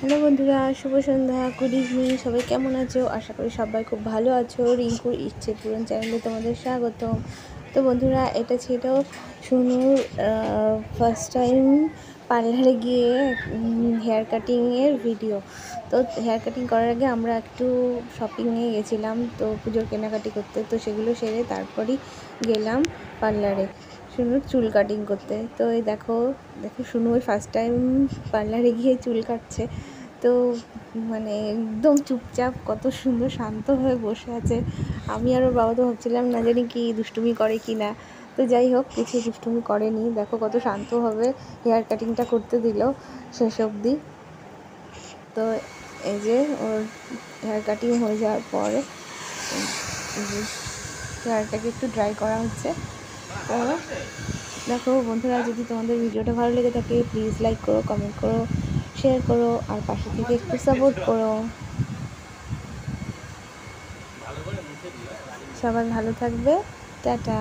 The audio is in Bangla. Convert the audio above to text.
হ্যালো বন্ধুরা, শুভ সন্ধ্যা, গুড ইভিনিং। সবাই কেমন আছো? আশা করি সবাই খুব ভালো আছো। রিঙ্কুর ইচ্ছে পূরণ চ্যানেলে তোমাদের স্বাগতম। তো বন্ধুরা, এটা ছিল শুনুর ফার্স্ট টাইম পার্লারে গিয়ে হেয়ার কাটিংয়ের ভিডিও। তো হেয়ার কাটিং করার আগে আমরা একটু শপিংয়ে গেছিলাম, তো পুজোর কেনাকাটি করতে। তো সেগুলো সেরে তারপরই গেলাম পার্লারে শুনুর চুল কাটিং করতে। তো এই দেখো দেখো শুনু ওই ফার্স্ট টাইম পার্লারে গিয়ে চুল কাটছে। তো মানে একদম চুপচাপ, কত সুন্দর শান্ত হয়ে বসে আছে। আমি আর ওর বাবা তো ভাবছিলাম না জানি কি দুষ্টুমি করে কি না। তো যাই হোক, কিছু দুষ্টুমি করেনি। দেখো কত শান্তভাবে হেয়ার কাটিংটা করতে দিল শেষ অবধি। তো এই যে ওর হেয়ার কাটিং হয়ে যাওয়ার পরে হেয়ারটাকে একটু ড্রাই করা হচ্ছে। তো দেখো বন্ধুরা, যদি তোমাদের ভিডিওটা ভালো লেগে থাকে প্লিজ লাইক করো, কমেন্ট করো, শেয়ার করো, আর পাশে থেকে একটু সাপোর্ট করো। সবাই ভালো থাকবে। টাটা।